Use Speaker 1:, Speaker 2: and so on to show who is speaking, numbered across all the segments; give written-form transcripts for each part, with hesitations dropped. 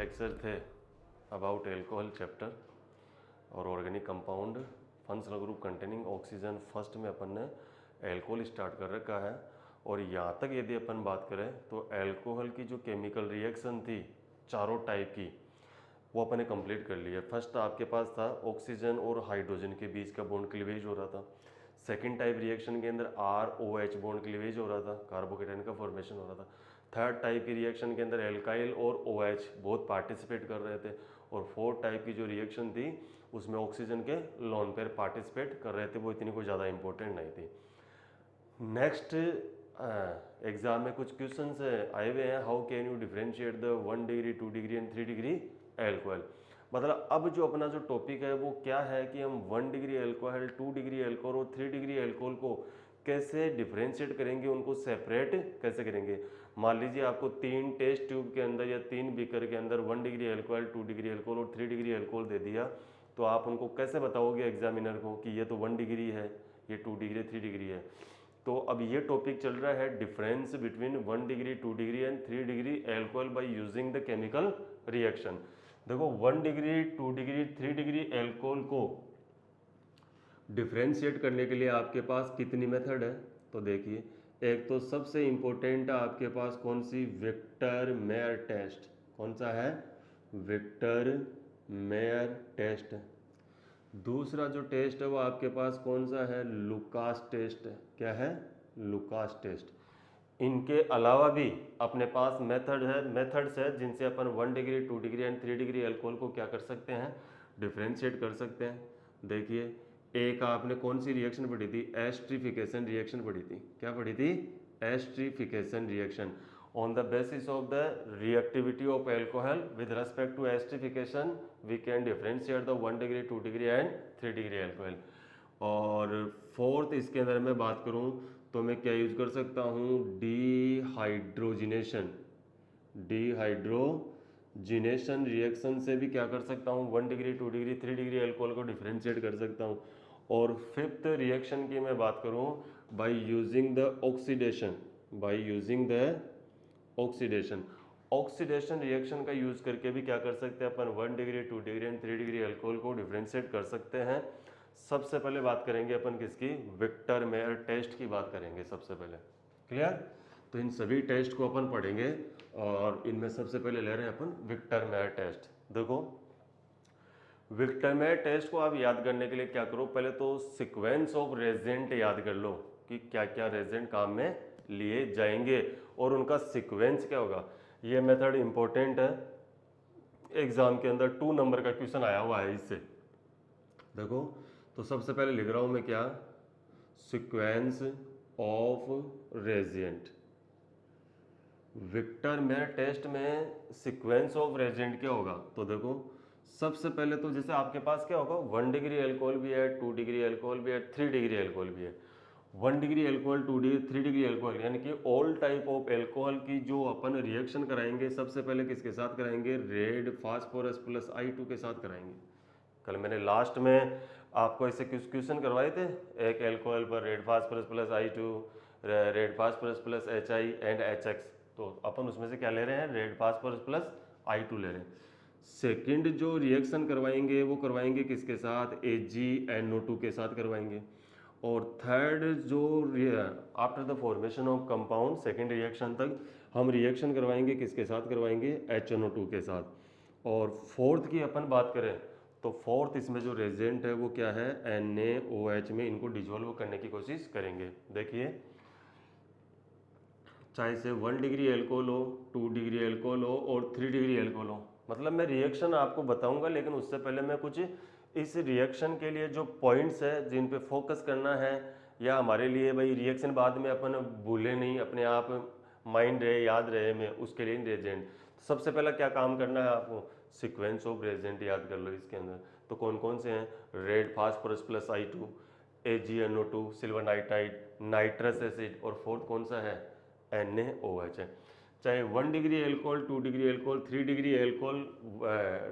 Speaker 1: Lecture थे about alcohol chapter और organic compound functional group containing oxygen. First में अपन ने एल्कोहल स्टार्ट कर रखा है और यहाँ तक यदि अपन बात करें तो एल्कोहल की जो केमिकल रिएक्शन थी चारों टाइप की वो अपन ने कंप्लीट कर लिया। फर्स्ट आपके पास था ऑक्सीजन और हाइड्रोजन के बीच का बॉन्ड क्लीवेज हो रहा था। सेकेंड टाइप रिएक्शन के अंदर ROH बॉन्ड क्लीवेज हो रहा था, कार्बोकेटाइन का फॉर्मेशन हो रहा था। थर्ड टाइप की रिएक्शन के अंदर एल्काइल और OH बहुत पार्टिसिपेट कर रहे थे। और फोर्थ टाइप की जो रिएक्शन थी उसमें ऑक्सीजन के लोन पेयर पार्टिसिपेट कर रहे थे, वो इतनी कोई ज़्यादा इंपॉर्टेंट नहीं थी। नेक्स्ट एग्जाम में कुछ क्वेश्चंस आए हुए हैं, how can you differentiate the 1 degree 2 degree and 3 degree alcohol. मतलब अब जो अपना जो टॉपिक है वो क्या है कि हम 1 डिग्री एल्कोहल, 2 डिग्री एल्कोहल और 3 डिग्री एल्कोहल को कैसे डिफरेंशिएट करेंगे, उनको सेपरेट कैसे करेंगे। मान लीजिए आपको 3 टेस्ट ट्यूब के अंदर या 3 बीकर के अंदर 1 डिग्री एल्कोहल, 2 डिग्री एल्कोहल और 3 डिग्री एल्कोहल दे दिया, तो आप उनको कैसे बताओगे एग्जामिनर को कि ये तो 1 डिग्री है, ये 2 डिग्री 3 डिग्री है। तो अब ये टॉपिक चल रहा है difference between 1 degree 2 degree and 3 degree alcohol by using the chemical reaction. देखो 1 डिग्री 2 डिग्री 3 डिग्री एल्कोहल को डिफरेंशिएट करने के लिए आपके पास कितनी मेथड है, तो देखिए एक तो सबसे इंपॉर्टेंट आपके पास कौन सी, विक्टर मेयर टेस्ट। कौन सा है, विक्टर मेयर टेस्ट। दूसरा जो टेस्ट है वो आपके पास कौन सा है, लुकास टेस्ट है। क्या है, लुकास टेस्ट। इनके अलावा भी अपने पास मेथड्स है जिनसे अपन 1 degree 2 degree and 3 degree alcohol को क्या कर सकते हैं, डिफरेंशिएट कर सकते हैं। देखिए एक आपने कौन सी रिएक्शन पढ़ी थी, एस्ट्रिफिकेशन रिएक्शन पढ़ी थी। क्या पढ़ी थी, esterification reaction. On the basis of the reactivity of alcohol with respect to esterification, we can differentiate the 1 degree, 2 degree and 3 degree alcohol। और फोर्थ इसके अंदर मैं बात करूं तो मैं क्या यूज कर सकता हूं, डिहाइड्रोजिनेशन। डिहाइड्रोजिनेशन रिएक्शन से भी क्या कर सकता हूं, 1 डिग्री 2 डिग्री 3 डिग्री एल्कोहल को डिफरेंशिएट कर सकता हूं। और फिफ्थ रिएक्शन की मैं बात करूं, by using the oxidation, by using the oxidation. Oxidation reaction का यूज करके भी क्या कर सकते हैं अपन, 1 degree 2 degree and 3 degree alcohol को डिफरेंशिएट कर सकते हैं। सबसे पहले बात करेंगे अपन किसकी, विक्टर मेयर टेस्ट की बात करेंगे सबसे पहले। क्लियर, तो इन सभी टेस्ट को अपन पढ़ेंगे और इनमें सबसे पहले ले रहे हैं अपन विक्टर मेयर टेस्ट। देखो विक्टर मेयर टेस्ट को आप याद करने के लिए क्या करो, पहले तो सीक्वेंस ऑफ रेजेंट याद कर लो कि क्या क्या रेजेंट काम में लिए जाएंगे और उनका सीक्वेंस क्या होगा। ये मेथड इंपॉर्टेंट है, एग्जाम के अंदर 2 नंबर का क्वेश्चन आया हुआ है इससे। देखो तो सबसे पहले लिख रहा हूं मैं क्या, sequence of reagent. Victor Meyer test में सीक्वेंस ऑफ रेजेंट क्या होगा, तो देखो सबसे पहले तो जैसे आपके पास क्या होगा, 1 डिग्री एल्कोहल भी है, 2 डिग्री एल्कोहल भी है, 3 डिग्री एल्कोहल भी है। 1 degree alcohol, 2 degree 3 degree alcohol, यानी कि ऑल टाइप ऑफ एल्कोहल की जो अपन रिएक्शन कराएंगे सबसे पहले किसके साथ कराएंगे, रेड फास्फोरस प्लस I2 के साथ कराएंगे। कल मैंने लास्ट में आपको ऐसे क्वेश्चन करवाए थे, एक एल्कोहल पर red phosphorus plus I2, red phosphorus plus HI and HX, तो अपन उसमें से क्या ले रहे हैं, रेड फास्फोरस प्लस I2 ले रहे हैं। सेकंड जो रिएक्शन करवाएंगे वो करवाएंगे किसके साथ, AgNO2 के साथ करवाएंगे। और थर्ड जो after the formation of compound second reaction तक हम रिएक्शन करवाएंगे किसके साथ करवाएंगे, HNO2 के साथ। और फोर्थ की अपन बात करें तो फोर्थ इसमें जो रेजेंट है वो क्या है, NaOH में इनको डिजोल्व करने की कोशिश करेंगे। देखिए चाहे से 1 डिग्री एल्कोहल हो, 2 डिग्री एल्कोहल हो और 3 डिग्री एल्कोहल हो, मतलब मैं रिएक्शन आपको बताऊंगा लेकिन उससे पहले मैं कुछ इस रिएक्शन के लिए जो पॉइंट्स है जिन पे फोकस करना है, या हमारे लिए भाई रिएक्शन बाद में अपन भूले नहीं, अपने आप माइंड रहे, याद रहे, में उसके लिए रेजेंट सबसे पहला क्या काम करना है आपको, सीक्वेंस ऑफ रेजेंट याद कर लो। इसके अंदर तो कौन कौन से हैं, red phosphorus plus I2, AgNO2, silver nitride, nitrous acid, और फोर्थ कौन सा है, NaOH है। चाहे 1 degree alcohol, 2 degree alcohol, 3 degree alcohol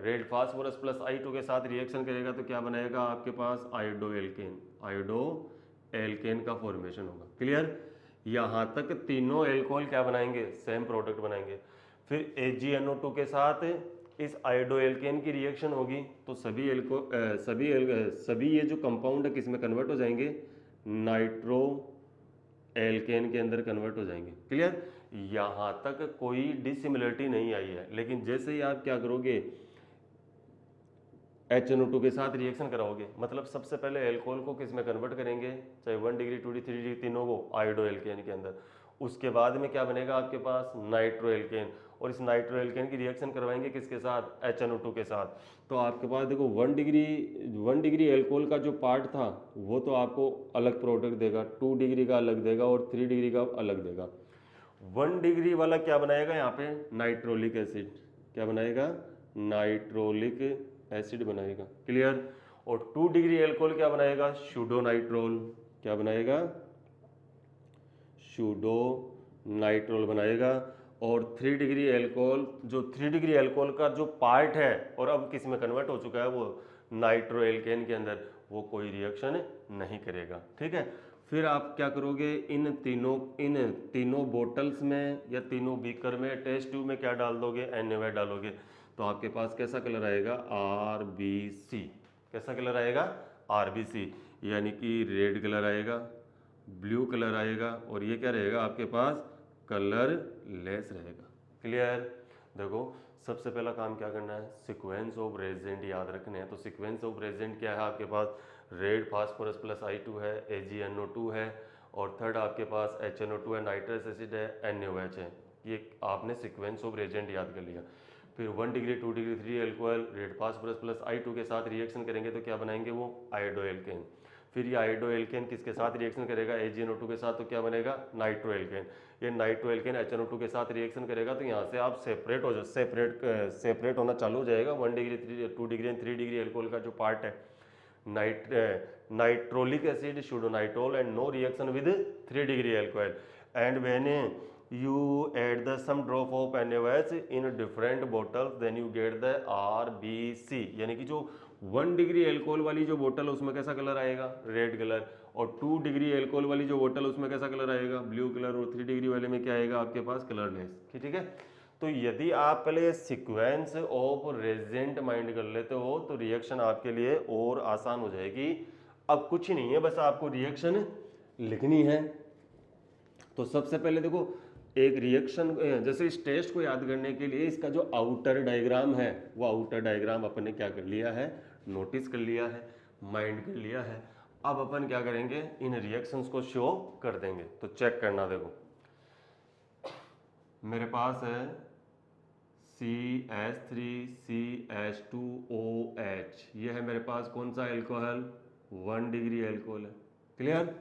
Speaker 1: red phosphorus plus I2 के साथ रिएक्शन करेगा तो क्या बनाएगा आपके पास, आयोडो एल्केन, आयोडो एल्केन का फॉर्मेशन होगा। क्लियर, यहाँ तक तीनों एल्कोहल क्या बनाएंगे, सेम प्रोडक्ट बनाएंगे। फिर AgNO2 के साथ इस आयोडो एल्केन की रिएक्शन होगी तो सभी ये जो कंपाउंड है किस में कन्वर्ट हो जाएंगे, नाइट्रो एल्केन के अंदर कन्वर्ट हो जाएंगे। क्लियर, यहाँ तक कोई डिसिमिलरिटी नहीं आई है। लेकिन जैसे ही आप क्या करोगे, HNO2 के साथ रिएक्शन कराओगे, मतलब सबसे पहले एल्कोहल को किस में कन्वर्ट करेंगे, चाहे 1 डिग्री 2 डिग्री 3 डिग्री तीनों को आयोडो एल्केन के अंदर। उसके बाद में क्या बनेगा आपके पास, नाइट्रो एल्केन, और इस नाइट्रो एल्केन की रिएक्शन करवाएंगे किसके साथ, HNO2 के साथ। तो आपके पास देखो 1 डिग्री एल्कोहल का जो पार्ट था वो तो आपको अलग प्रोडक्ट देगा, 2 डिग्री का अलग देगा और 3 डिग्री का अलग देगा। 1 डिग्री वाला क्या बनाएगा यहाँ पे, नाइट्रोलिक एसिड, क्या बनाएगा, नाइट्रोलिक एसिड बनाएगा। क्लियर, और 2 डिग्री एल्कोहल क्या बनाएगा, सूडोनाइट्रोल, क्या बनाएगा, सूडोनाइट्रोल बनाएगा। और 3 डिग्री एल्कोहल, जो 3 डिग्री एल्कोहल का जो पार्ट है और अब किस में कन्वर्ट हो चुका है, वो नाइट्रो एल्केन के अंदर, वो कोई रिएक्शन नहीं करेगा। ठीक है, फिर आप क्या करोगे, इन तीनों बोटल्स में या तीनों बीकर में, टेस्ट ट्यूब में क्या डाल दोगे, NaOH डालोगे। तो आपके पास कैसा कलर आएगा, RBC। कैसा कलर आएगा, RBC, यानी कि रेड कलर आएगा, ब्लू कलर आएगा, और ये क्या रहेगा आपके पास, कलर लेस रहेगा। क्लियर, देखो सबसे पहला काम क्या करना है, सीक्वेंस ऑफ रेजेंट याद रखने हैं। तो सीक्वेंस ऑफ रेजेंट क्या है आपके पास, रेड फास्फोरस प्लस I2 है, AgNO2 है, और थर्ड आपके पास HNO2 है, नाइट्रस एसिड है, NaOH है। ये आपने सीक्वेंस ऑफ रेजेंट याद कर लिया। फिर 1 degree 2 degree 3 alcohol red phosphorus plus I2 के साथ रिएक्शन करेंगे तो क्या बनाएंगे, वो आयोडो एल्केन। फिर ये आयोडो एल्केन किसके साथ रिएक्शन करेगा, AgNO2 के साथ, तो क्या बनेगा, नाइट्रो एल्केन। ये नाइट्रो एल्केन HNO2 के साथ रिएक्शन करेगा तो यहाँ से आप सेपरेट होना चालू हो जाएगा। 1 degree 2 degree and 3 degree alcohol का जो पार्ट है, nitrolic acid, pseudonitrole, and no reaction with 3 degree alcohol. And when you add the some drop of NaOH in different bottles then you get the RBC, यानी कि जो 1 degree alcohol वाली जो बोतल है उसमें कैसा कलर आएगा, रेड कलर, और 2 डिग्री एल्कोहल वाली जो बोतल उसमें कैसा कलर आएगा, ब्लू कलर, और 3 डिग्री वाले में क्या आएगा आपके पास, कलरलेस। ठीक है, तो यदि आप पहले सीक्वेंस ऑफ रेजेंट माइंड कर लेते हो तो रिएक्शन आपके लिए और आसान हो जाएगी। अब कुछ ही नहीं है, बस आपको रिएक्शन लिखनी है। तो सबसे पहले देखो, एक रिएक्शन, जैसे इस टेस्ट को याद करने के लिए इसका जो आउटर डायग्राम है, वो आउटर डायग्राम अपन ने क्या कर लिया है, नोटिस कर लिया है, माइंड कर लिया है। अब अपन क्या करेंगे, इन रिएक्शंस को शो कर देंगे। तो चेक करना, देखो मेरे पास है CH3CH2OH, ये है मेरे पास कौन सा एल्कोहल, 1 डिग्री एल्कोहल है। क्लियर,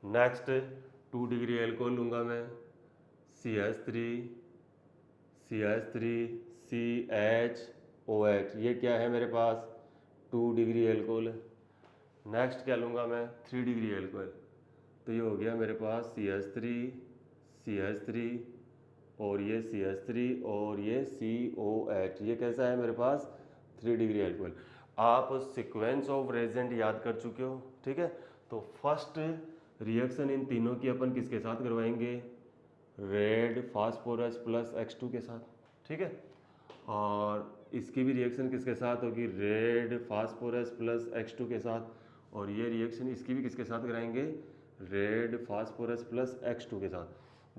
Speaker 1: नेक्स्ट 2 डिग्री एल्कोहल लूंगा मैं, CH3CH2OH, ये क्या है मेरे पास, 2 डिग्री एल्कोहल है। नेक्स्ट क्या लूँगा मैं, 3 डिग्री एल्कोहल, तो ये हो गया मेरे पास CH3 और ये CH3 और ये COH, ये कैसा है मेरे पास, 3 डिग्री एल्कोहल। आप सीक्वेंस ऑफ रेजेंट याद कर चुके हो। ठीक है, तो फर्स्ट रिएक्शन इन तीनों की अपन किसके साथ करवाएंगे, रेड फास्फोरस प्लस X2 के साथ। ठीक है, और इसकी भी रिएक्शन किसके साथ होगी, रेड फास्फोरस प्लस X2 के साथ, और ये रिएक्शन इसकी भी किसके साथ कराएंगे, रेड फास्फोरस प्लस X2 के साथ।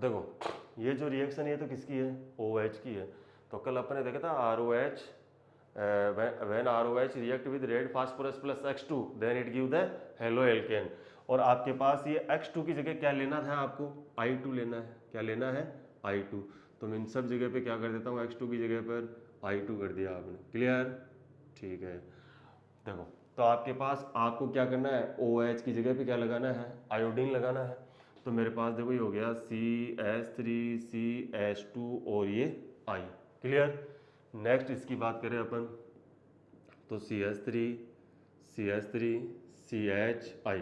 Speaker 1: देखो ये जो रिएक्शन है तो किसकी है, OH की है। तो कल अपन ने देखा था ROH, when ROH react with red phosphorus plus X2 then it give the halo alkane। और आपके पास ये X2 की जगह क्या लेना था आपको, I2 लेना है। क्या लेना है, I2। तो मैं इन सब जगह पे क्या कर देता हूँ, X2 की जगह पर I2 कर दिया आपने। क्लियर, ठीक है। देखो तो आपके पास आपको क्या करना है, OH की जगह पे क्या लगाना है, आयोडीन लगाना है। तो मेरे पास देखो ये हो गया CH3CH2 और ये I। क्लियर, नेक्स्ट इसकी बात करें अपन तो CH3CHI,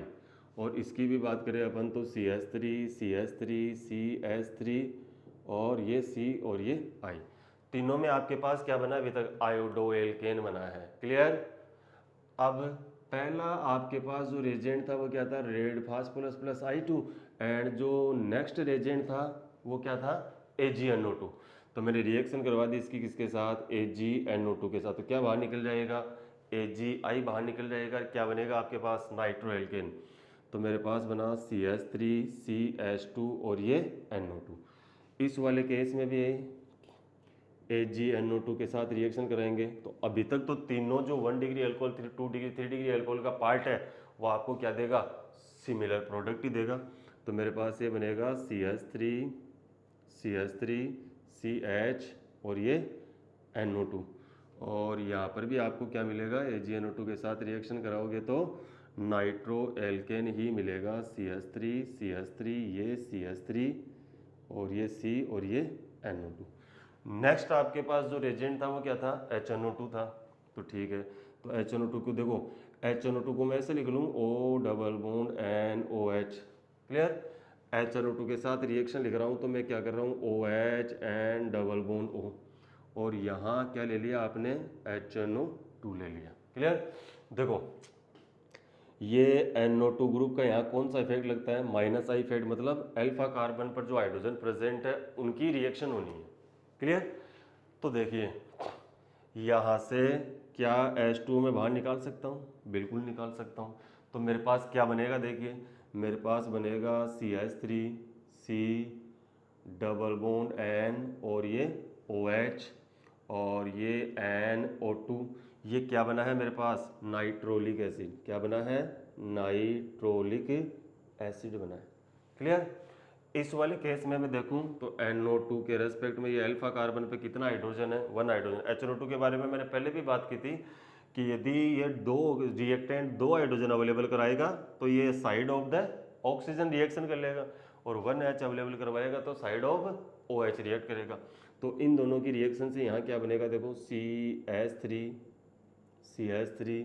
Speaker 1: और इसकी भी बात करें अपन तो CH3 और ये C और ये I। तीनों में आपके पास क्या बना अभी तक, आयोडो एल्केन बना है। क्लियर, अब पहला आपके पास जो रेजेंट था वो क्या था, red phosphorus plus I2, and जो नेक्स्ट रेजेंट था वो क्या था, AgNO2। तो मैंने रिएक्शन करवा दी इसकी किसके साथ, AgNO2 के साथ। तो क्या बाहर निकल जाएगा, AgI बाहर निकल जाएगा। क्या बनेगा आपके पास, नाइट्रो एल्केन। तो मेरे पास बना CH3CH2 और ये NO2। इस वाले केस में भी AgNO2 के साथ रिएक्शन कराएंगे। तो अभी तक तो तीनों जो 1 degree alcohol, 2 degree, 3 degree alcohol का पार्ट है वो आपको क्या देगा, सिमिलर प्रोडक्ट ही देगा। तो मेरे पास ये बनेगा CH3 CH और ये NO2। और यहाँ पर भी आपको क्या मिलेगा, AgNO2 के साथ रिएक्शन कराओगे तो नाइट्रो एल्केन ही मिलेगा। CH3 ये CH3 और ये C और ये NO2। नेक्स्ट आपके पास जो रेजेंट था वो क्या था, HNO2 था। तो ठीक है, तो HNO2 को देखो, HNO2 को मैं ऐसे लिख लूँ O double bond NOH। Clear, HNO2 के साथ रिएक्शन लिख रहा हूँ तो मैं क्या कर रहा हूँ, OH N double bond O। और यहाँ क्या ले लिया आपने, HNO2 ले लिया। क्लियर, देखो ये NO2 ग्रुप का यहाँ कौन सा इफेक्ट लगता है, माइनस आई इफेक्ट, मतलब अल्फा कार्बन पर जो हाइड्रोजन प्रेजेंट है उनकी रिएक्शन होनी है। क्लियर, तो देखिए यहाँ से क्या H2 में बाहर निकाल सकता हूँ, बिल्कुल निकाल सकता हूँ। तो मेरे पास क्या बनेगा, देखिए मेरे पास बनेगा CH3 C double bond N और ये OH और ये NO2। ये क्या बना है मेरे पास, नाइट्रोलिक एसिड। क्या बना है, नाइट्रोलिक एसिड बना है। क्लियर, इस वाले केस में मैं देखूं तो NO2 के रेस्पेक्ट में ये अल्फा कार्बन पे कितना हाइड्रोजन है, 1 हाइड्रोजन। HNO2 के बारे में मैंने पहले भी बात की थी कि यदि ये दो रिएक्टेंट 2 हाइड्रोजन अवेलेबल कराएगा तो ये side of the oxygen reaction कर लेगा, और 1H अवेलेबल करवाएगा तो साइड ऑफ OH रिएक्ट करेगा। तो इन दोनों की रिएक्शन से यहाँ क्या बनेगा, देखो CH3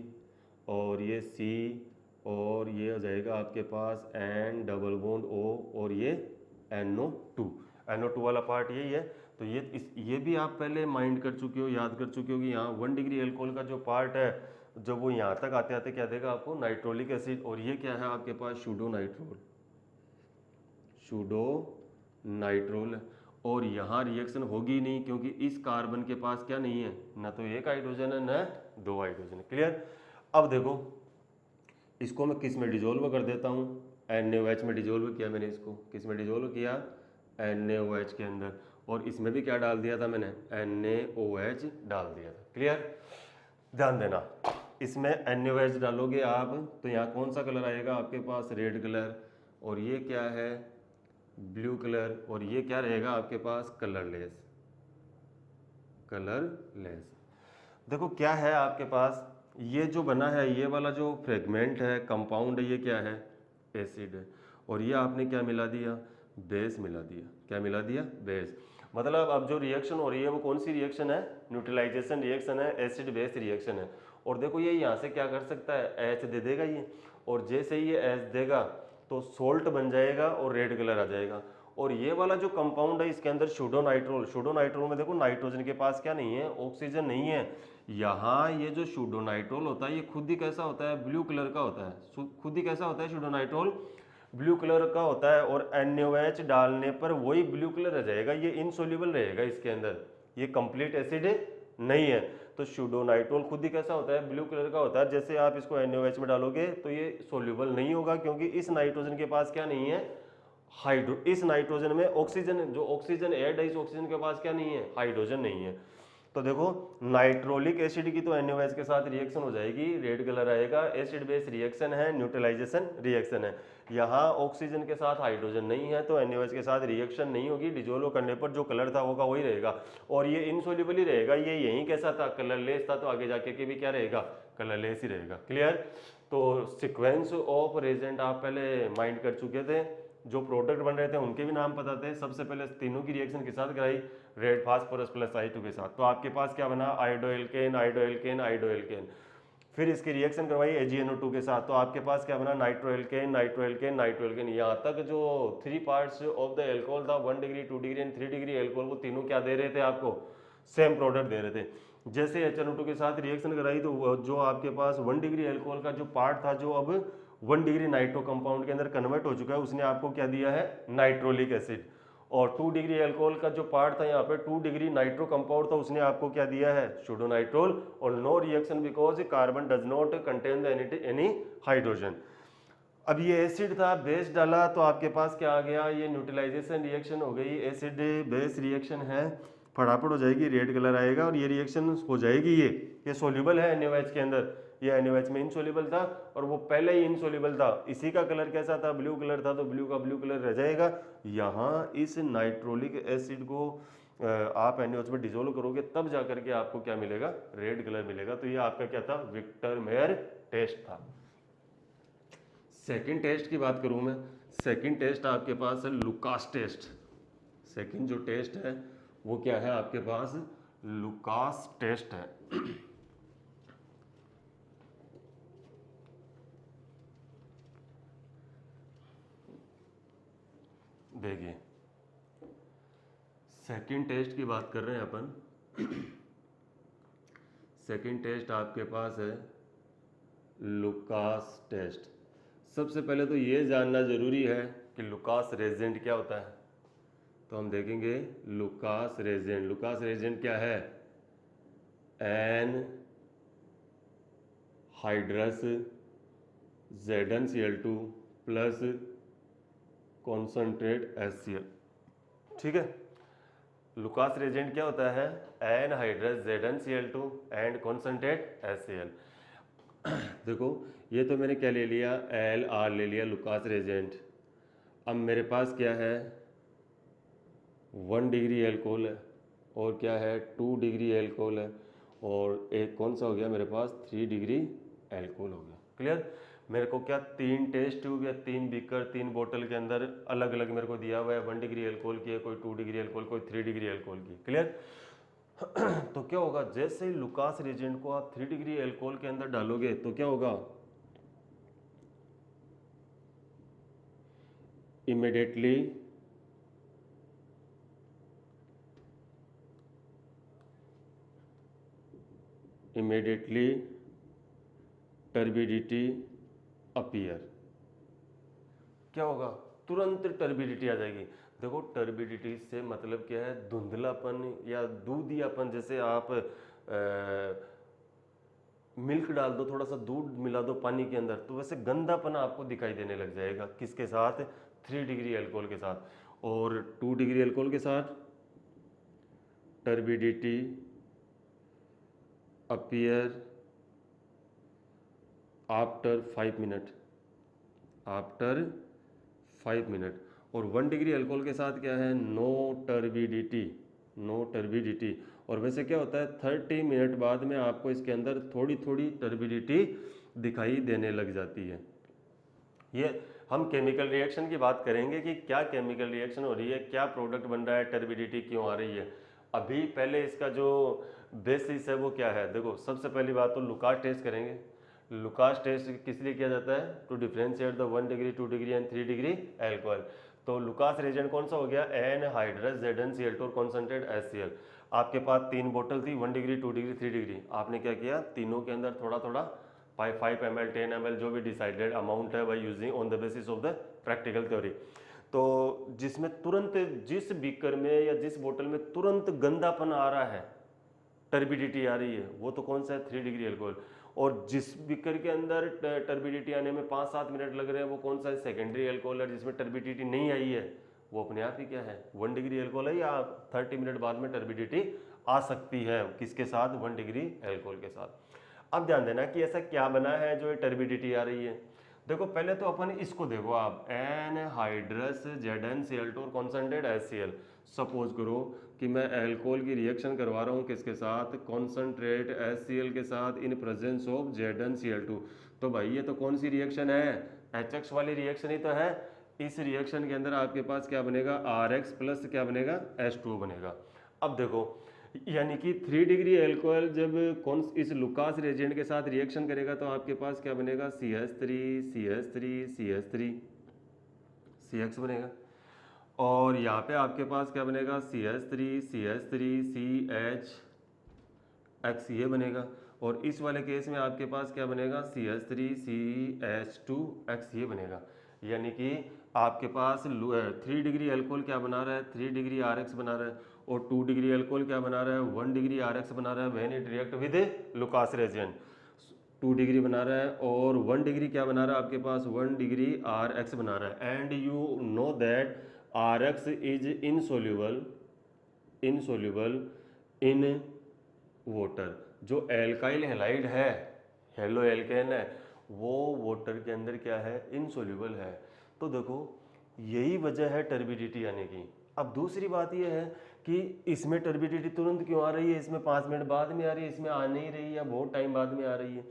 Speaker 1: और ये C और ये आ जाएगा आपके पास N डबल बॉन्ड O और ये NO2 वाला पार्ट यही है। तो ये भी आप पहले माइंड कर चुके हो, याद कर चुके हो कि यहाँ 1 डिग्री एल्कोहल का जो पार्ट है जब वो यहाँ तक आते आते क्या देगा आपको, नाइट्रोलिक एसिड। और ये क्या है आपके पास, सूडो नाइट्रोल। और यहाँ रिएक्शन होगी नहीं क्योंकि इस कार्बन के पास क्या नहीं है, ना तो एक हाइड्रोजन है ना 2 हाइड्रोजन है। क्लियर, अब देखो इसको मैं किस में डिजोल्व कर देता हूँ, NaOH में डिजोल्व किया मैंने। इसको किस में डिजोल्व किया, NaOH के अंदर। और इसमें भी क्या डाल दिया था मैंने, NaOH डाल दिया था। क्लियर, ध्यान देना, इसमें NaOH डालोगे आप तो यहाँ कौन सा कलर आएगा आपके पास, रेड कलर। और ये क्या है, ब्लू कलर। और ये क्या रहेगा आपके पास, कलरलेस। देखो क्या है आपके पास, ये जो बना है ये वाला जो फ्रेगमेंट है, कंपाउंड है, ये क्या है, एसिड है। और ये आपने क्या मिला दिया, बेस मिला दिया। क्या मिला दिया, बेस। मतलब अब जो रिएक्शन हो रही है वो कौन सी रिएक्शन है, न्यूट्रलाइजेशन रिएक्शन है, एसिड बेस रिएक्शन है। और देखो ये यहाँ से क्या कर सकता है, H दे देगा ये, और जैसे ही ये H देगा तो सोल्ट बन जाएगा और रेड कलर आ जाएगा। और ये वाला जो कंपाउंड है इसके अंदर सूडोनाइट्रोल में देखो नाइट्रोजन के पास क्या नहीं है, ऑक्सीजन नहीं है। यहाँ ये जो सूडोनाइट्रोल होता है ये खुद ही कैसा होता है, ब्लू कलर का होता है। खुद ही कैसा होता है सूडोनाइट्रोल, ब्लू कलर का होता है। और NaOH डालने पर वही ब्लू कलर रह जाएगा, ये इनसोल्यूबल रहेगा इसके अंदर, ये कंप्लीट एसिड नहीं है। तो सूडोनाइट्रोल खुद ही कैसा होता है, ब्लू कलर का होता है। जैसे आप इसको NaOH में डालोगे तो ये सोल्यूबल नहीं होगा क्योंकि इस नाइट्रोजन के पास क्या नहीं है, इस नाइट्रोजन में ऑक्सीजन, जो ऑक्सीजन ऐड है इस ऑक्सीजन के पास क्या नहीं है, हाइड्रोजन नहीं है। तो देखो नाइट्रोलिक एसिड की तो NaOH के साथ रिएक्शन हो जाएगी, रेड कलर आएगा, एसिड बेस रिएक्शन है, न्यूट्रलाइजेशन रिएक्शन है। यहाँ ऑक्सीजन के साथ हाइड्रोजन नहीं है तो NaOH के साथ रिएक्शन नहीं होगी, डिजोल्व करने पर जो कलर था वो का वही रहेगा और ये इनसोल्यूबल ही रहेगा। ये यहीं कैसा था, कलरलेस था, तो आगे जाके के भी क्या रहेगा, कलरलेस ही रहेगा। क्लियर, तो सीक्वेंस ऑफ रिएजेंट आप पहले माइंड कर चुके थे, जो प्रोडक्ट बन रहे थे उनके भी नाम पता थे। सबसे पहले तीनों की रिएक्शन के साथ कराई, रेड फास्फोरस प्लस I2 के साथ। तो आपके पास क्या बना, आयोडोएल्केन। फिर इसकी रिएक्शन करवाई AgNO2 के साथ, तो आपके पास क्या बना, नाइट्रोएल्केन। यहाँ तक जो 3 पार्ट्स ऑफ द एल्कोहल था, 1 degree, 2 degree and 3 degree alcohol, वो तीनों क्या दे रहे थे आपको, सेम प्रोडक्ट दे रहे थे। जैसे HNO2 के साथ रिएक्शन कराई तो जो आपके पास 1 डिग्री एल्कोहल का जो पार्ट था, जो अब 1 डिग्री नाइट्रो कंपाउंड के अंदर कन्वर्ट हो चुका है, उसने आपको क्या दिया है, नाइट्रोलिक एसिड। और 2 डिग्री एल्कोहल का जो पार्ट था यहाँ पे 2 डिग्री नाइट्रो कंपाउंड था, उसने आपको क्या दिया है, सूडोनाइट्रोल, और no reaction because carbon does not contain any hydrogen. अब ये एसिड था, बेस डाला तो आपके पास क्या आ गया, ये न्यूट्रलाइजेशन रिएक्शन हो गई, एसिड बेस रिएक्शन है, फटाफट हो जाएगी, रेड कलर आएगा और ये रिएक्शन हो जाएगी। ये सॉल्युबल है NaOH के अंदर, ये NaOH में इनसॉल्युबल था और वो पहले ही इनसॉल्युबल था। इसी का कलर कैसा था, ब्लू कलर था, तो ब्लू का ब्लू कलर रह जाएगा। यहाँ इस नाइट्रोलिक एसिड को आप NaOH में डिजोल्व करोगे तब जाकर के आपको क्या मिलेगा, रेड कलर मिलेगा। तो ये आपका क्या था, विक्टर मेयर टेस्ट था। सेकंड टेस्ट की बात करूं मैं, सेकंड टेस्ट आपके पास है लुकास टेस्ट। सेकंड जो टेस्ट है वो क्या है आपके पास, लुकास टेस्ट है। देखिए सेकंड टेस्ट की बात कर रहे हैं अपन। सेकंड टेस्ट आपके पास है लुकास टेस्ट। सबसे पहले तो ये जानना जरूरी है कि लुकास रेजेंट क्या होता है। तो हम देखेंगे लुकास रेजेंट। लुकास रेजेंट क्या है, anhydrous ZnCl2 plus concentrate HCl। ठीक है, लुकास रेजेंट क्या होता है, anhydrous ZnCl2 and concentrate HCl। देखो ये तो मैंने क्या ले लिया, LR ले लिया लुकास रेजेंट। अब मेरे पास क्या है, 1 डिग्री एल्कोहल है और क्या है 2 डिग्री एल्कोहल है, और एक कौन सा हो गया मेरे पास, 3 डिग्री एल्कोहल हो गया। क्लियर, मेरे को क्या 3 टेस्ट ट्यूब या 3 बीकर 3 बोतल के अंदर अलग अलग मेरे को दिया हुआ है, 1 डिग्री एल्कोहल की है, कोई 2 डिग्री एल्कोहल, कोई 3 डिग्री एल्कोहल की। क्लियर। तो क्या होगा, जैसे ही लुकास रेजेंट को आप 3 डिग्री एल्कोहल के अंदर डालोगे तो क्या होगा, इमीडिएटली टर्बिडिटी अपीयर। क्या होगा, तुरंत टर्बिडिटी आ जाएगी। देखो टर्बिडिटी से मतलब क्या है, धुंधलापन या दूधियापन। जैसे आप मिल्क डाल दो, थोड़ा सा दूध मिला दो पानी के अंदर, तो वैसे गंदापन आपको दिखाई देने लग जाएगा। किसके साथ, 3 डिग्री एल्कोहल के साथ। और 2 डिग्री एल्कोहल के साथ turbidity appear after 5 minute, after 5 minute. और 1 डिग्री अल्कोहल के साथ क्या है, नो टर्बिडिटी, नो टर्बिडिटी। और वैसे क्या होता है, 30 मिनट बाद में आपको इसके अंदर थोड़ी थोड़ी टर्बिडिटी दिखाई देने लग जाती है। ये हम केमिकल रिएक्शन की बात करेंगे कि क्या केमिकल रिएक्शन हो रही है, क्या प्रोडक्ट बन रहा है, टर्बिडिटी क्यों आ रही है। अभी पहले इसका जो बेसिस है वो क्या है, देखो सबसे पहली बात तो लुकास टेस्ट करेंगे। लुकास टेस्ट किस लिए किया जाता है, to differentiate the 1 degree 2 degree and 3 degree alcohol. तो लुकास रेजेंट कौन सा हो गया, एन हाइड्रस ZnCl2 और कॉन्सनट्रेट HCl। आपके पास 3 बोतल थी, 1 डिग्री 2 डिग्री 3 डिग्री। आपने क्या किया, तीनों के अंदर थोड़ा थोड़ा 5 ml 10 ml जो भी डिसाइडेड अमाउंट है, by using on the basis of the practical theory. तो जिसमें तुरंत, जिस बीकर में या जिस बोतल में तुरंत गंदापन आ रहा है, टर्बिडिटी आ रही है, वो तो कौन सा है, 3 डिग्री एल्कोहल। और जिस बीकर के अंदर टर्बिडिटी आने में 5-7 मिनट लग रहे हैं, वो कौन सा है, सेकेंडरी एल्कोहल है, जिसमें टर्बिडिटी नहीं आई है, वो अपने आप ही क्या है, 1 डिग्री एल्कोहल है, या 30 मिनट बाद में टर्बिडिटी आ सकती है। किसके साथ, 1 डिग्री एल्कोहल के साथ। अब ध्यान देना कि ऐसा क्या बना है जो टर्बिडिटी आ रही है। देखो पहले तो अपन इसको देखो आप, एन हाइड्रस ZnCl2 और कॉन्सनट्रेट HCl। सपोज करो कि मैं अल्कोहल की रिएक्शन करवा रहा हूँ किसके साथ, कॉन्सनट्रेट HCl के साथ इन प्रेजेंस ऑफ ZnCl2। तो भाई ये तो कौन सी रिएक्शन है, HX वाली रिएक्शन ही तो है। इस रिएक्शन के अंदर आपके पास क्या बनेगा, RH प्लस क्या बनेगा, H2 बनेगा। अब देखो यानी कि 3 डिग्री एल्कोहल जब कौन इस लुकास रेजेंट के साथ रिएक्शन करेगा तो आपके पास क्या बनेगा, CH3 CH3 CH3 CX बनेगा। और यहाँ पे आपके पास क्या बनेगा, CH3 CH3 CH X ये बनेगा। और इस वाले केस में आपके पास क्या बनेगा, CH3 CH2 X ये बनेगा। यानी कि आपके पास 3 डिग्री अल्कोहल क्या बना रहा है, 3 डिग्री RX बना रहा है, और 2 डिग्री अल्कोहल क्या बना रहा है, 1 डिग्री RX बना रहा है when it react with Lucas reagent. 2 degree बना रहा है और 1 डिग्री क्या बना रहा है आपके पास, 1 डिग्री RX बना रहा है। And you know that RX is insoluble in water. जो एल्काइल हैलाइड है, हेलो एल्केन है, वो वाटर के अंदर क्या है, इनसोल्यूबल है। तो देखो यही वजह है टर्बिडिटी आने की। अब दूसरी बात ये है कि इसमें टर्बिडिटी तुरंत क्यों आ रही है, इसमें 5 मिनट बाद में आ रही है, इसमें आ नहीं रही है, बहुत टाइम बाद में आ रही है।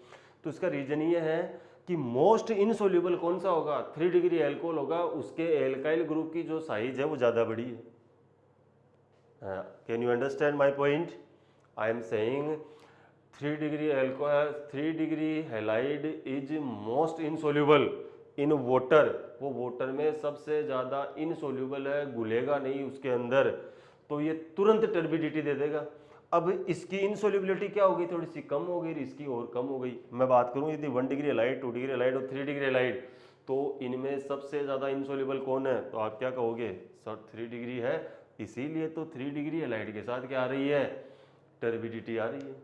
Speaker 1: तो इसका रीजन ये है कि मोस्ट इनसोल्यूबल कौन सा होगा, 3 डिग्री एल्कोहल होगा, उसके एल्काइल ग्रुप की जो साइज है वो ज़्यादा बड़ी है। Can you understand my point? I am saying 3 degree alcohol, 3 degree halide is most insoluble in water. वो वाटर में सबसे ज़्यादा इनसोल्यूबल है, घुलेगा नहीं उसके अंदर, तो ये तुरंत टर्बिडिटी दे देगा। अब इसकी इनसोल्यूबिलिटी क्या हो गई, थोड़ी सी कम हो गई, इसकी और कम हो गई। मैं बात करूं यदि 1 डिग्री हैलाइड, 2 डिग्री हैलाइड और 3 डिग्री हैलाइड, तो इनमें सबसे ज़्यादा इनसोल्यूबल कौन है, तो आप क्या कहोगे, सर 3 डिग्री है, इसीलिए तो 3 डिग्री हैलाइड के साथ क्या आ रही है, टर्बिडिटी आ रही है।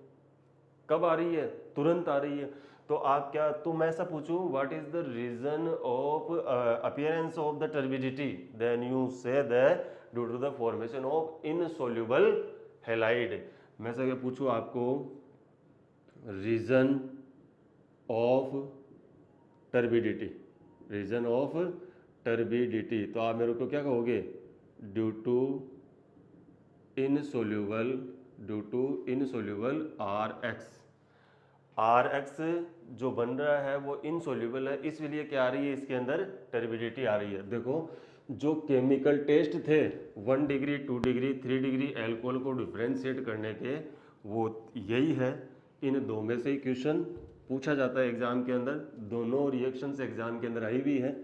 Speaker 1: कब आ रही है, तुरंत आ रही है। तो आप क्या, तो मैं ऐसा पूछूं what is the reason of appearance of the turbidity, then you say that due to the formation of insoluble halide. मैं ऐसा क्या पूछूं आपको, reason of turbidity, reason of turbidity, तो आप मेरे को क्या कहोगे, ड्यू टू इनसोल्यूबल RX जो बन रहा है वो इनसोल्यूबल है, इसलिए क्या आ रही है, इसके अंदर टर्बिडिटी आ रही है। देखो जो केमिकल टेस्ट थे 1 डिग्री 2 डिग्री 3 डिग्री एल्कोहल को डिफ्रेंशिएट करने के, वो यही है। इन दो में से ही क्वेश्चन पूछा जाता है एग्जाम के अंदर, दोनों रिएक्शंस एग्जाम के अंदर आई हुई है,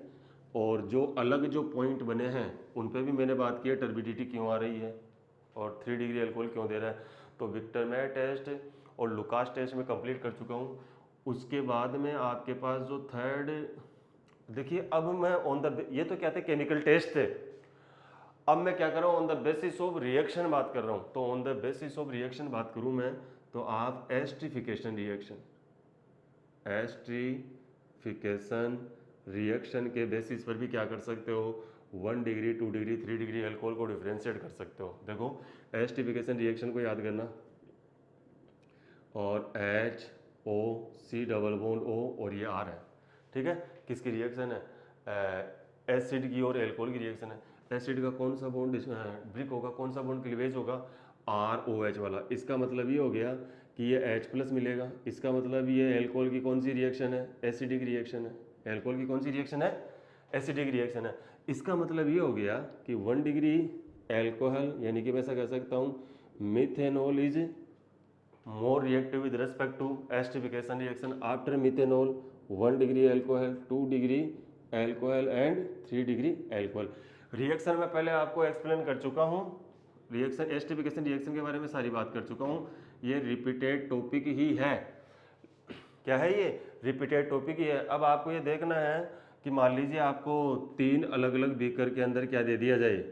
Speaker 1: और जो अलग जो पॉइंट बने हैं उन पे भी मैंने बात की है, टर्बिडिटी क्यों आ रही है और 3 डिग्री अल्कोहल क्यों दे रहा है। तो विक्टर मैयर टेस्ट और लुकास टेस्ट में कंप्लीट कर चुका हूँ। उसके बाद में आपके पास जो थर्ड, देखिए अब मैं ऑन द, ये तो क्या थे, केमिकल टेस्ट थे, अब मैं क्या कर रहा हूँ, on the basis of reaction बात कर रहा हूँ। तो on the basis of reaction बात करूँ मैं, तो आप एस्ट्रिफिकेशन रिएक्शन के बेसिस पर भी क्या कर सकते हो, 1 डिग्री 2 डिग्री 3 डिग्री अल्कोहल को डिफ्रेंशिएट कर सकते हो। देखो एस्ट्रिफिकेशन रिएक्शन को याद करना, और HO डबल बॉन्ड O और ये R है, ठीक है। किसकी रिएक्शन है, एसिड की और एल्कोहल की रिएक्शन है। एसिड का कौन सा बॉन्ड ब्रिक होगा, कौन सा बॉन्ड क्लीवेज होगा, ROH वाला। इसका मतलब ये हो गया कि ये H+ मिलेगा, इसका मतलब ये एल्कोहल की कौन सी रिएक्शन है, एसिडिक रिएक्शन है। एल्कोहल की कौन सी रिएक्शन है, एसिडिक रिएक्शन है। इसका मतलब ये हो गया कि 1 डिग्री एल्कोहल, यानी कि मैं ऐसा कह सकता हूँ methanol is more reactive with respect to esterification reaction after methanol, 1 degree alcohol, 2 degree alcohol and 3 degree alcohol. Reaction में पहले आपको एक्सप्लेन कर चुका हूँ, रिएक्शन एस्ट्रिफिकेशन रिएक्शन के बारे में सारी बात कर चुका हूँ। ये रिपीटेड टॉपिक ही है, क्या है ये, रिपीटेड टॉपिक ही है। अब आपको ये देखना है कि मान लीजिए आपको 3 अलग अलग बीकर के अंदर क्या दे दिया जाए,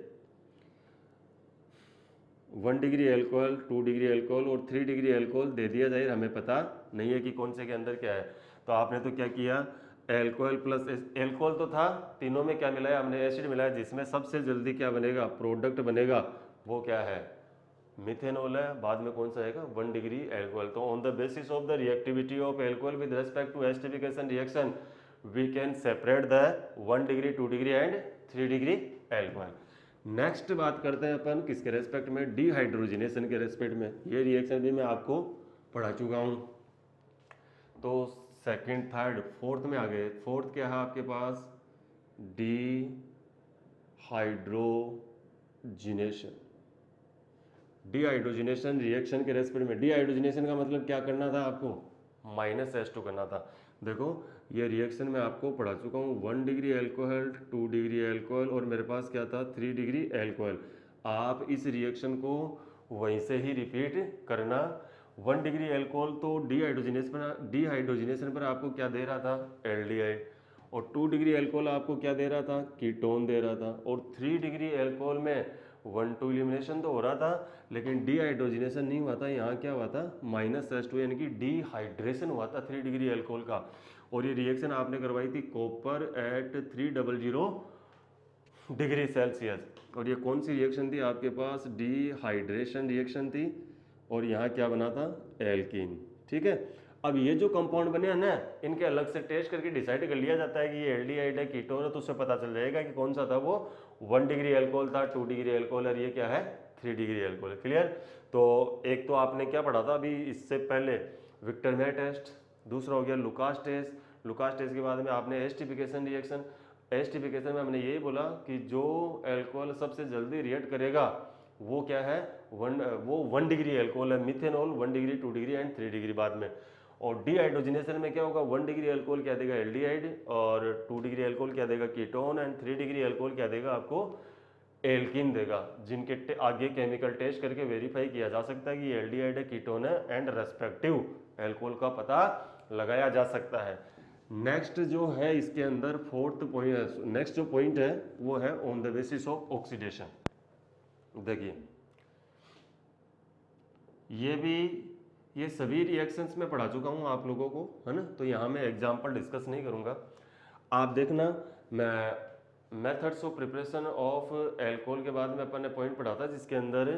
Speaker 1: 1 डिग्री एल्कोहल, 2 डिग्री एल्कोहल और 3 डिग्री एल्कोहल दे दिया जाए, हमें पता नहीं है कि कौन से के अंदर क्या है। तो आपने तो क्या किया, एल्कोहल प्लस एल्कोहल तो था, तीनों में क्या मिलाया हमने, एसिड मिलाया, जिसमें सबसे जल्दी क्या बनेगा, प्रोडक्ट बनेगा, वो क्या है, मिथेनॉल है। बाद में कौन सा आएगा, 1 डिग्री एल्कोहल। तो on the basis of the reactivity of alcohol with respect to esterification reaction we can separate the 1 degree 2 degree and 3 degree alcohol. Next बात करते हैं अपन किसके रेस्पेक्ट में, डिहाइड्रोजिनेशन के रेस्पेक्ट में। ये रिएक्शन भी मैं आपको पढ़ा चुका हूँ। तो सेकंड थर्ड फोर्थ में आ गए। फोर्थ क्या है आपके पास, डिहाइड्रोजिनेशन रिएक्शन के रेस्पेक्ट में। डिहाइड्रोजिनेशन का मतलब क्या करना था आपको, -H2 करना था। देखो ये रिएक्शन मैं आपको पढ़ा चुका हूँ, 1 डिग्री एल्कोहल, 2 डिग्री एल्कोहल और मेरे पास क्या था, 3 डिग्री एल्कोहल। आप इस रिएक्शन को वहीं से ही रिपीट करना। 1 डिग्री एल्कोहल तो डिहाइड्रोजिनेशन पर आपको क्या दे रहा था, एल्डिहाइड, और 2 डिग्री एल्कोहल आपको क्या दे रहा था, कीटोन दे रहा था। और 3 डिग्री एल्कोहल में 1,2 एलिमिनेशन तो हो रहा था, लेकिन डिहाइड्रोजिनेशन नहीं हुआ था। यहाँ क्या हुआ था, -S2 यानी कि डिहाइड्रेशन हुआ था 3 डिग्री एल्कोहल का। और ये रिएक्शन आपने करवाई थी कॉपर एट 300 डिग्री सेल्सियस। और ये कौन सी रिएक्शन थी आपके पास, डिहाइड्रेशन रिएक्शन थी। और यहाँ क्या बना था, एल्कीन। ठीक है, अब ये जो कंपाउंड बने हैं ना, इनके अलग से टेस्ट करके डिसाइड कर लिया जाता है कि ये एल्डिहाइड है, कीटोन है, तो उससे पता चल जाएगा कि कौन सा था वो। 1 डिग्री एल्कोहल था, 2 डिग्री एल्कोहल, और ये क्या है, 3 डिग्री एल्कोहल। क्लियर। तो एक तो आपने क्या पढ़ा था अभी इससे पहले, विक्टरमेयर टेस्ट, दूसरा हो गया लुकास टेस्ट। लुकास टेस्ट के बाद में आपने एस्टिफिकेशन रिएक्शन। एस्टिफिकेशन में हमने यही बोला कि जो एल्कोहल सबसे जल्दी रिएक्ट करेगा वो क्या है, वो 1 डिग्री एल्कोहल है, methanol 1 degree, 2 degree and 3 degree बाद में। और डिहाइड्रोजिनेशन में क्या होगा, 1 डिग्री एल्कोहल क्या देगा, एल्डिहाइड, और 2 डिग्री एल्कोहल क्या देगा, कीटोन, एंड 3 डिग्री एल्कोहल क्या देगा आपको, एल्कीन देगा, जिनके आगे केमिकल टेस्ट करके वेरीफाई किया जा सकता है कि एल्डिहाइड है, कीटोन है, एंड रेस्पेक्टिव एल्कोहल का पता लगाया जा सकता है। नेक्स्ट जो है इसके अंदर फोर्थ पॉइंट, नेक्स्ट जो पॉइंट है वो है on the basis of oxidation. देखिए ये सभी रिएक्शंस में पढ़ा चुका हूँ आप लोगों को, है ना, तो यहाँ मैं एग्जांपल डिस्कस नहीं करूँगा। आप देखना, मैं methods of preparation of alcohol के बाद में अपन ने पॉइंट पढ़ा था जिसके अंदर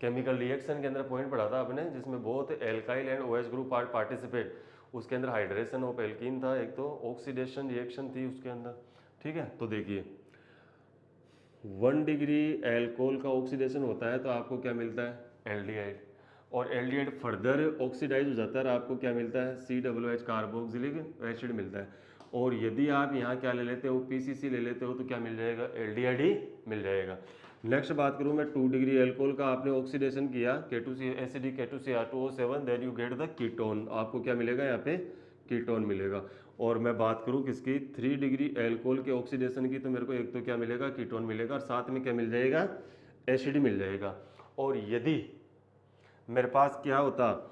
Speaker 1: केमिकल रिएक्शन के अंदर पॉइंट पढ़ा था आपने, जिसमें बहुत alkyl and OH group participate. उसके अंदर हाइड्रेशन ऑफ एल्कीन था, एक तो ऑक्सीडेशन रिएक्शन थी उसके अंदर। ठीक है, तो देखिए 1 डिग्री एल्कोहल का ऑक्सीडेशन होता है तो आपको क्या मिलता है, एल्डिहाइड। और एल्डिहाइड फर्दर ऑक्सीडाइज हो जाता है, आपको क्या मिलता है, COOH कार्बोक्सिलिक एसिड मिलता है। और यदि आप यहाँ क्या ले लेते हो, PCC ले लेते हो, तो क्या मिल जाएगा, एल्डिहाइड ही मिल जाएगा। नेक्स्ट बात करूँ मैं, 2 डिग्री एल्कोहल का आपने ऑक्सीडेशन किया, K2C acidic K2Cr2O7, then you get the ketone, आपको क्या मिलेगा यहाँ पे, कीटोन मिलेगा। और मैं बात करूँ किसकी, 3 डिग्री एल्कोहल के ऑक्सीडेशन की, तो मेरे को एक तो क्या मिलेगा, कीटोन मिलेगा, और साथ में क्या मिल जाएगा, एसिड मिल जाएगा। और यदि मेरे पास क्या होता,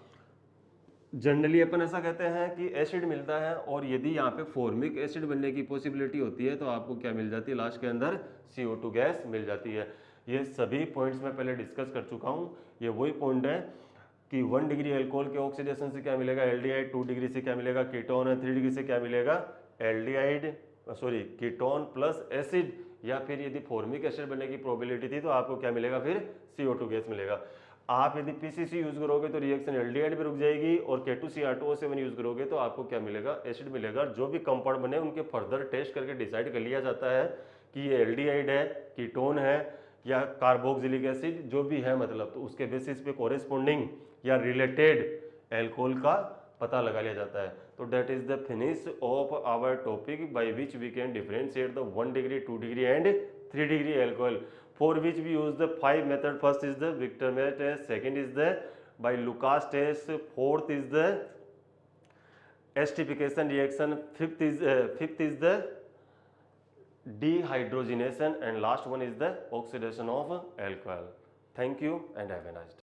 Speaker 1: जनरली अपन ऐसा कहते हैं कि एसिड मिलता है, और यदि यहाँ पे फॉर्मिक एसिड बनने की पॉसिबिलिटी होती है तो आपको क्या मिल जाती है, लास्ट के अंदर CO2 गैस मिल जाती है। ये सभी पॉइंट्स मैं पहले डिस्कस कर चुका हूँ। ये वही पॉइंट है कि 1 डिग्री एल्कोहल के ऑक्सीडेशन से क्या मिलेगा, एल्डिहाइड, 2 डिग्री से क्या मिलेगा, कीटोन, है 3 डिग्री से क्या मिलेगा, aldehyde sorry ketone plus acid, या फिर यदि फॉर्मिक एसिड बनने की प्रोबेबिलिटी थी तो आपको क्या मिलेगा, फिर CO2 गैस मिलेगा। आप यदि PCC यूज करोगे तो रिएक्शन एल्डिहाइड पे रुक जाएगी, और K2Cr2O7 यूज करोगे तो आपको क्या मिलेगा, एसिड मिलेगा। जो भी कंपाउंड बने उनके फर्दर टेस्ट करके डिसाइड कर लिया जाता है कि ये एल्डिहाइड है, कीटोन है, या कार्बोक्सिलिक एसिड, जो भी है मतलब, तो उसके बेसिस पे कोरेस्पोंडिंग या रिलेटेड एल्कोहल का पता लगा लिया जाता है। तो that is the finish of our topic by which we can differentiate the 1 degree, 2 degree and 3 degree alcohol, for which we use the 5 method. First is the Victor-Meyer test, second is the by Lucas test, fourth is the esterification reaction, fifth is the dehydrogenation, and last one is the oxidation of alcohol. Thank you and have a nice day.